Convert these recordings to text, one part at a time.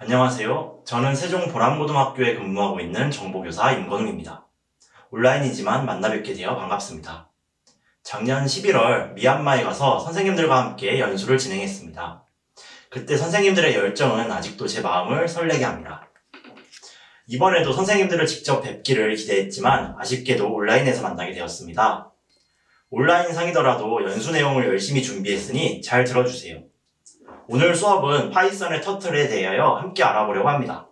안녕하세요. 저는 세종 보람고등학교에 근무하고 있는 정보교사 임건웅입니다. 온라인이지만 만나 뵙게 되어 반갑습니다. 작년 11월 미얀마에 가서 선생님들과 함께 연수를 진행했습니다. 그때 선생님들의 열정은 아직도 제 마음을 설레게 합니다. 이번에도 선생님들을 직접 뵙기를 기대했지만 아쉽게도 온라인에서 만나게 되었습니다. 온라인상이더라도 연수 내용을 열심히 준비했으니 잘 들어주세요. 오늘 수업은 파이썬의 터틀에 대하여 함께 알아보려고 합니다.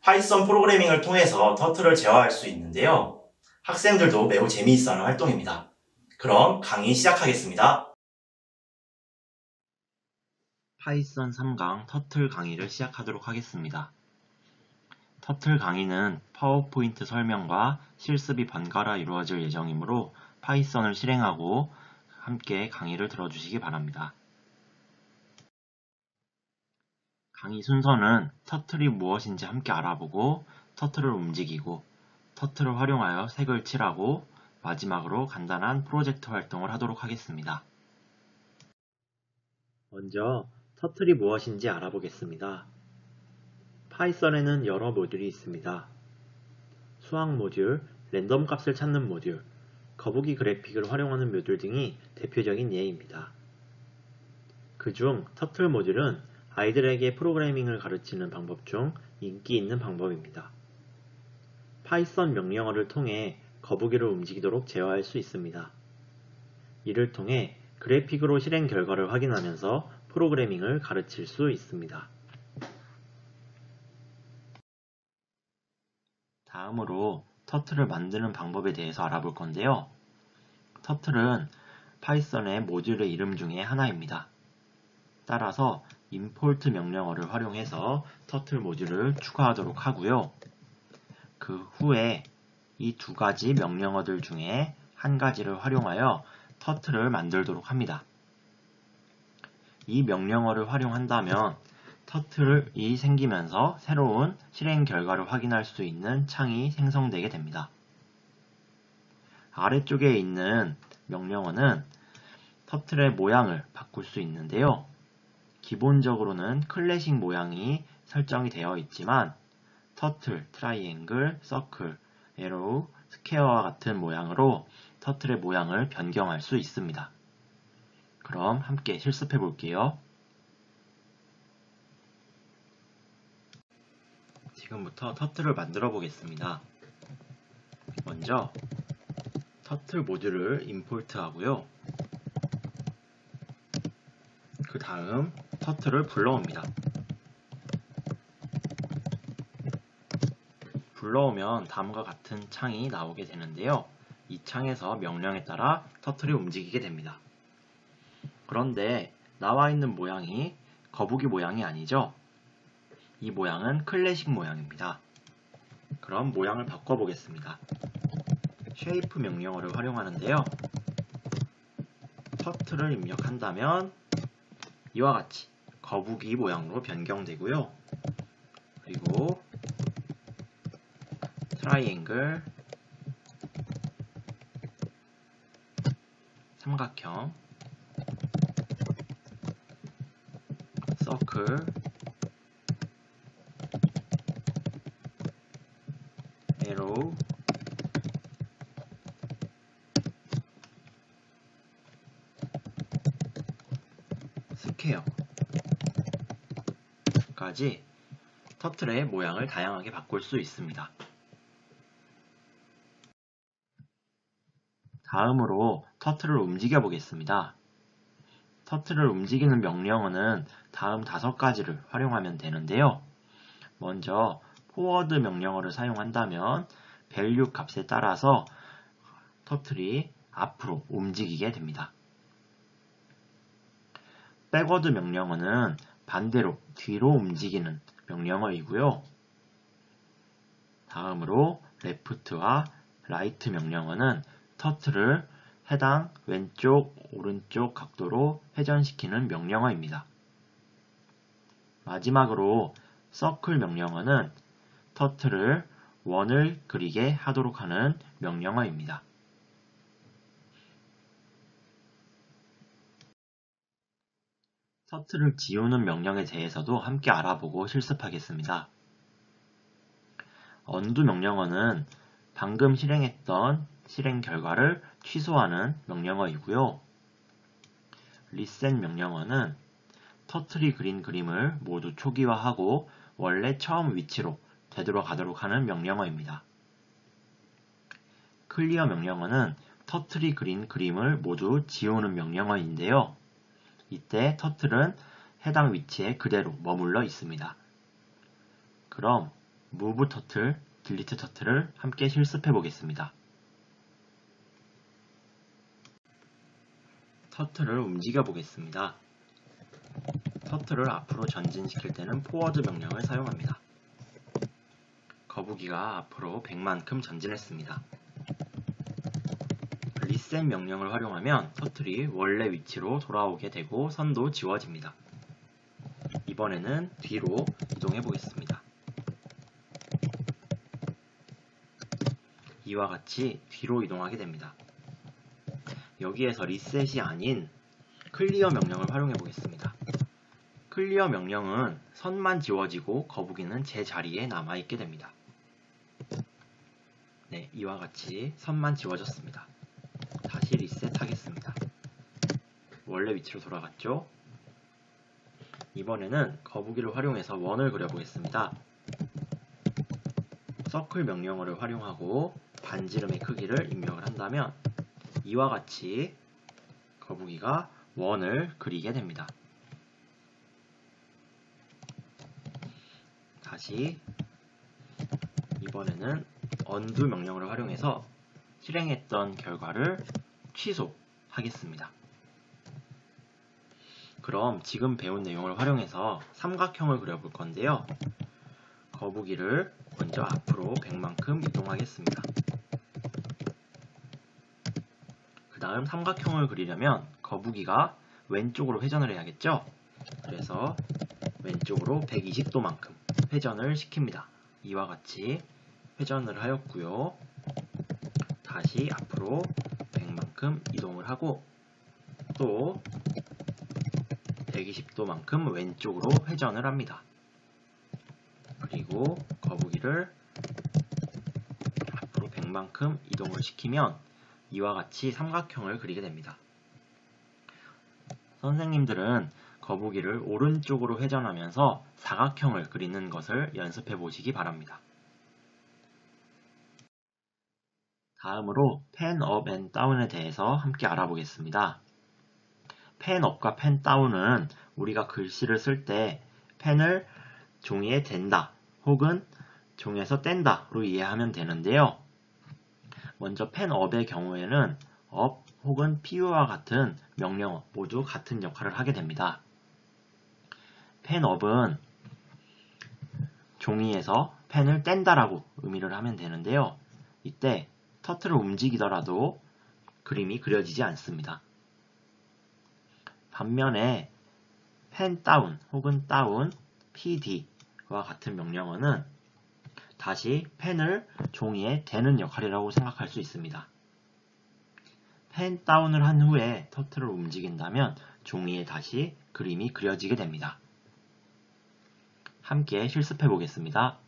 파이썬 프로그래밍을 통해서 터틀을 제어할 수 있는데요. 학생들도 매우 재미있어하는 활동입니다. 그럼 강의 시작하겠습니다. 파이썬 3강 터틀 강의를 시작하도록 하겠습니다. 터틀 강의는 파워포인트 설명과 실습이 번갈아 이루어질 예정이므로 파이썬을 실행하고 함께 강의를 들어주시기 바랍니다. 강의 순서는 터틀이 무엇인지 함께 알아보고 터틀을 움직이고 터틀을 활용하여 색을 칠하고 마지막으로 간단한 프로젝트 활동을 하도록 하겠습니다. 먼저 터틀이 무엇인지 알아보겠습니다. 파이썬에는 여러 모듈이 있습니다. 수학 모듈, 랜덤 값을 찾는 모듈, 거북이 그래픽을 활용하는 모듈 등이 대표적인 예입니다. 그중 터틀 모듈은 아이들에게 프로그래밍을 가르치는 방법 중 인기 있는 방법입니다. 파이썬 명령어를 통해 거북이를 움직이도록 제어할 수 있습니다. 이를 통해 그래픽으로 실행 결과를 확인하면서 프로그래밍을 가르칠 수 있습니다. 다음으로 터틀을 만드는 방법에 대해서 알아볼 건데요. 터틀은 파이썬의 모듈의 이름 중에 하나입니다. 따라서 import 명령어를 활용해서 터틀 모듈을 추가하도록 하고요. 그 후에 이 두 가지 명령어들 중에 한 가지를 활용하여 터틀을 만들도록 합니다. 이 명령어를 활용한다면 터틀이 생기면서 새로운 실행 결과를 확인할 수 있는 창이 생성되게 됩니다. 아래쪽에 있는 명령어는 터틀의 모양을 바꿀 수 있는데요. 기본적으로는 클래식 모양이 설정이 되어 있지만 터틀, 트라이앵글, 서클, 에로우, 스퀘어와 같은 모양으로 터틀의 모양을 변경할 수 있습니다. 그럼 함께 실습해 볼게요. 지금부터 터틀을 만들어 보겠습니다. 먼저 터틀 모듈을 임포트 하고요. 그 다음 터틀을 불러옵니다. 불러오면 다음과 같은 창이 나오게 되는데요. 이 창에서 명령에 따라 터틀이 움직이게 됩니다. 그런데 나와 있는 모양이 거북이 모양이 아니죠? 이 모양은 클래식 모양입니다. 그럼 모양을 바꿔보겠습니다. 쉐이프 명령어를 활용하는데요. 터틀을 입력한다면 이와 같이 거북이 모양으로 변경되고요. 그리고 트라이앵글, 삼각형, 서클, 에로우, 스퀘어까지 터틀의 모양을 다양하게 바꿀 수 있습니다. 다음으로 터틀을 움직여 보겠습니다. 터틀을 움직이는 명령어는 다음 5가지를 활용하면 되는데요. 먼저 포워드 명령어를 사용한다면 value 값에 따라서 터틀이 앞으로 움직이게 됩니다. 백워드 명령어는 반대로 뒤로 움직이는 명령어이고요. 다음으로 left와 right 명령어는 터틀을 해당 왼쪽, 오른쪽 각도로 회전시키는 명령어입니다. 마지막으로 circle 명령어는 터틀을 원을 그리게 하도록 하는 명령어입니다. 터틀을 지우는 명령에 대해서도 함께 알아보고 실습하겠습니다. undo 명령어는 방금 실행했던 실행 결과를 취소하는 명령어이고요. reset 명령어는 터틀이 그린 그림을 모두 초기화하고 원래 처음 위치로 되돌아가도록 하는 명령어입니다. clear 명령어는 터틀이 그린 그림을 모두 지우는 명령어인데요. 이때 터틀은 해당 위치에 그대로 머물러 있습니다. 그럼 move turtle, delete turtle을 함께 실습해 보겠습니다. 터틀을 움직여 보겠습니다. 터틀을 앞으로 전진시킬 때는 forward 명령을 사용합니다. 거북이가 앞으로 100만큼 전진했습니다. reset 명령을 활용하면 터틀이 원래 위치로 돌아오게 되고 선도 지워집니다. 이번에는 뒤로 이동해 보겠습니다. 이와 같이 뒤로 이동하게 됩니다. 여기에서 리셋이 아닌 클리어 명령을 활용해 보겠습니다. 클리어 명령은 선만 지워지고 거북이는 제자리에 남아있게 됩니다. 네, 이와 같이 선만 지워졌습니다. 다시 리셋하겠습니다. 원래 위치로 돌아갔죠? 이번에는 거북이를 활용해서 원을 그려보겠습니다. 서클 명령어를 활용하고 반지름의 크기를 입력을 한다면 이와 같이 거북이가 원을 그리게 됩니다. 다시 이번에는 undo 명령을 활용해서 실행했던 결과를 취소하겠습니다. 그럼 지금 배운 내용을 활용해서 삼각형을 그려볼 건데요. 거북이를 먼저 앞으로 100만큼 이동하겠습니다. 그 다음 삼각형을 그리려면 거북이가 왼쪽으로 회전을 해야겠죠? 그래서 왼쪽으로 120도만큼 회전을 시킵니다. 이와 같이 회전을 하였고요. 다시 앞으로 100만큼 이동을 하고 또 120도만큼 왼쪽으로 회전을 합니다. 그리고 거북이를 앞으로 100만큼 이동을 시키면 이와 같이 삼각형을 그리게 됩니다. 선생님들은 거북이를 오른쪽으로 회전하면서 사각형을 그리는 것을 연습해 보시기 바랍니다. 다음으로 펜 업 앤 다운에 대해서 함께 알아보겠습니다. 펜 업과 펜 다운은 우리가 글씨를 쓸 때 펜을 종이에 댄다 혹은 종이에서 뗀다로 이해하면 되는데요. 먼저 펜 업의 경우에는 업 혹은 pu와 같은 명령어 모두 같은 역할을 하게 됩니다. 펜 업은 종이에서 펜을 뗀다라고 의미를 하면 되는데요. 이때 터틀을 움직이더라도 그림이 그려지지 않습니다. 반면에 펜 다운 혹은 다운, pd와 같은 명령어는 다시 펜을 종이에 대는 역할이라고 생각할 수 있습니다. 펜 다운을 한 후에 터틀을 움직인다면 종이에 다시 그림이 그려지게 됩니다. 함께 실습해 보겠습니다.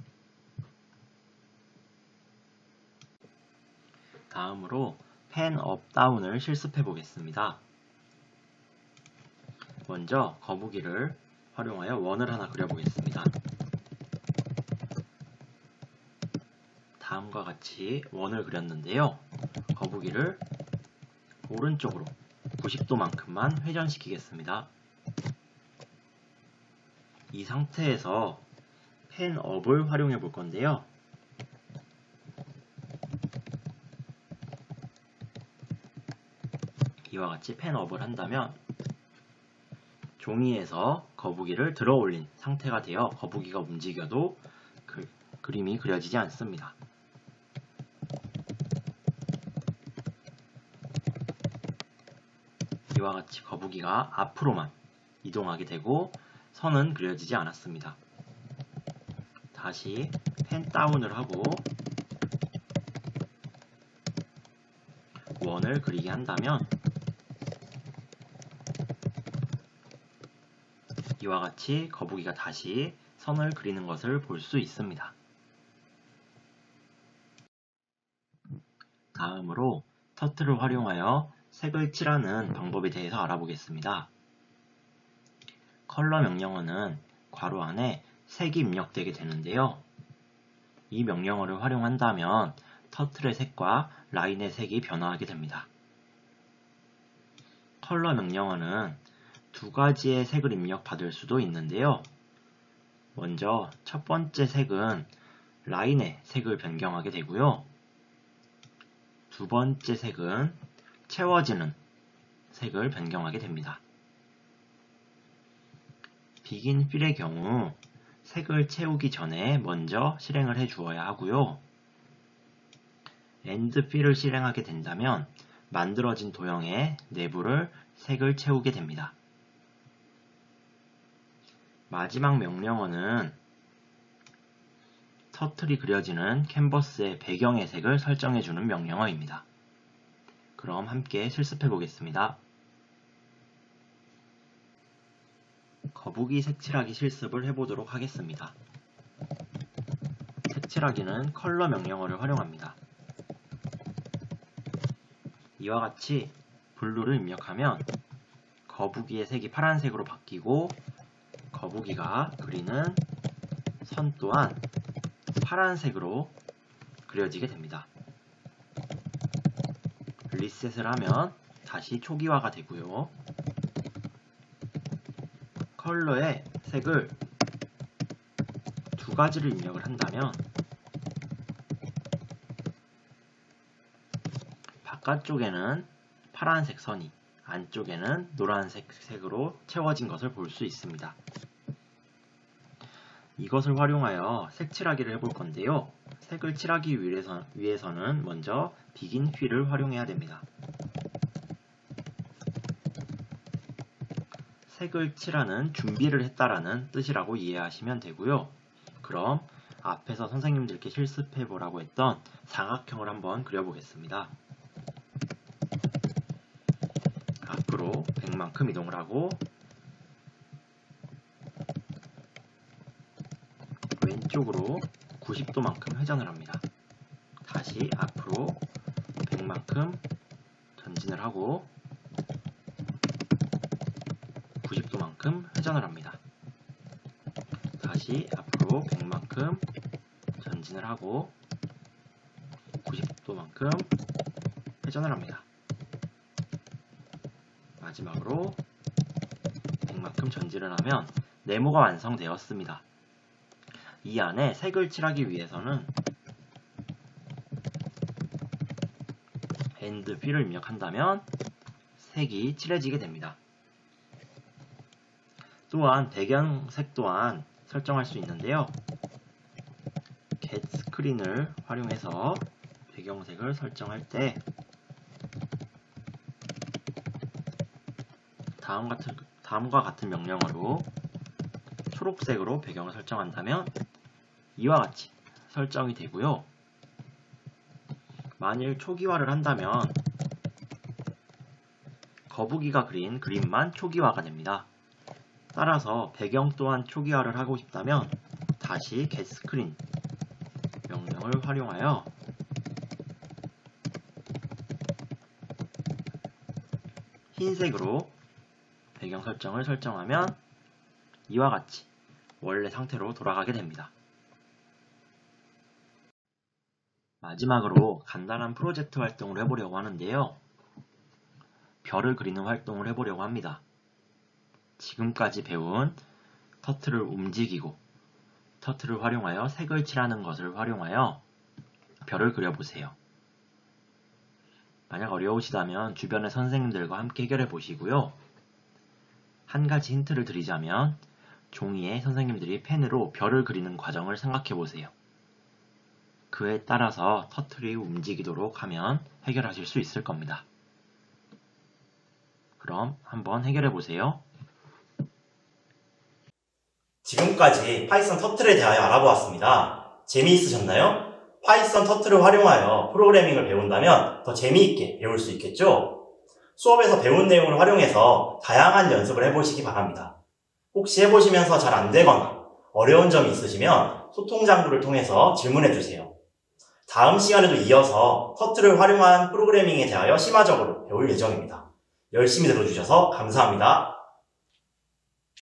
다음으로 펜 업 다운을 실습해 보겠습니다. 먼저 거북이를 활용하여 원을 하나 그려보겠습니다. 다음과 같이 원을 그렸는데요. 거북이를 오른쪽으로 90도만큼만 회전시키겠습니다. 이 상태에서 펜 업을 활용해 볼 건데요. 이와 같이 펜 업을 한다면 종이에서 거북이를 들어 올린 상태가 되어 거북이가 움직여도 그림이 그려지지 않습니다. 이와 같이 거북이가 앞으로만 이동하게 되고 선은 그려지지 않았습니다. 다시 펜 다운을 하고 원을 그리게 한다면 이와 같이 거북이가 다시 선을 그리는 것을 볼 수 있습니다. 다음으로 터틀을 활용하여 색을 칠하는 방법에 대해서 알아보겠습니다. 컬러 명령어는 괄호 안에 색이 입력되게 되는데요. 이 명령어를 활용한다면 터틀의 색과 라인의 색이 변화하게 됩니다. 컬러 명령어는 두 가지의 색을 입력받을 수도 있는데요. 먼저 첫 번째 색은 라인의 색을 변경하게 되고요. 두 번째 색은 채워지는 색을 변경하게 됩니다. begin fill의 경우 색을 채우기 전에 먼저 실행을 해 주어야 하고요. end fill을 실행하게 된다면 만들어진 도형의 내부를 색을 채우게 됩니다. 마지막 명령어는 터틀이 그려지는 캔버스의 배경의 색을 설정해주는 명령어입니다. 그럼 함께 실습해 보겠습니다. 거북이 색칠하기 실습을 해보도록 하겠습니다. 색칠하기는 컬러 명령어를 활용합니다. 이와 같이 블루를 입력하면 거북이의 색이 파란색으로 바뀌고 거북이가 그리는 선 또한 파란색으로 그려지게 됩니다. 리셋을 하면 다시 초기화가 되고요. 컬러의 색을 두 가지를 입력을 한다면 바깥쪽에는 파란색 선이, 안쪽에는 노란색 색으로 채워진 것을 볼 수 있습니다. 이것을 활용하여 색칠하기를 해볼 건데요. 색을 칠하기 위해서는 먼저 begin fill을 활용해야 됩니다. 색을 칠하는 준비를 했다라는 뜻이라고 이해하시면 되고요. 그럼 앞에서 선생님들께 실습해 보라고 했던 사각형을 한번 그려보겠습니다. 앞으로 100만큼 이동을 하고 왼쪽으로 90도만큼 회전을 합니다. 다시 앞으로 100만큼 전진을 하고 90도만큼 회전을 합니다. 다시 앞으로 100만큼 전진을 하고 90도만큼 회전을 합니다. 마지막으로 100만큼 전진을 하면 네모가 완성되었습니다. 이 안에 색을 칠하기 위해서는 end fill을 입력한다면 색이 칠해지게 됩니다. 또한 배경색 또한 설정할 수 있는데요. get screen을 활용해서 배경색을 설정할 때 다음과 같은 명령어로 초록색으로 배경을 설정한다면 이와 같이 설정이 되고요. 만일 초기화를 한다면 거북이가 그린 그림만 초기화가 됩니다. 따라서 배경 또한 초기화를 하고 싶다면 다시 get screen 명령을 활용하여 흰색으로 배경 설정을 설정하면 이와 같이 원래 상태로 돌아가게 됩니다. 마지막으로 간단한 프로젝트 활동을 해보려고 하는데요. 별을 그리는 활동을 해보려고 합니다. 지금까지 배운 터틀을 움직이고 터틀을 활용하여 색을 칠하는 것을 활용하여 별을 그려보세요. 만약 어려우시다면 주변의 선생님들과 함께 해결해 보시고요. 한 가지 힌트를 드리자면 종이에 선생님들이 펜으로 별을 그리는 과정을 생각해 보세요. 그에 따라서 터틀이 움직이도록 하면 해결하실 수 있을 겁니다. 그럼 한번 해결해 보세요. 지금까지 파이썬 터틀에 대하여 알아보았습니다. 재미있으셨나요? 파이썬 터틀을 활용하여 프로그래밍을 배운다면 더 재미있게 배울 수 있겠죠? 수업에서 배운 내용을 활용해서 다양한 연습을 해보시기 바랍니다. 혹시 해보시면서 잘 안되거나 어려운 점이 있으시면 소통 장구를 통해서 질문해주세요. 다음 시간에도 이어서 터틀을 활용한 프로그래밍에 대하여 심화적으로 배울 예정입니다. 열심히 들어주셔서 감사합니다.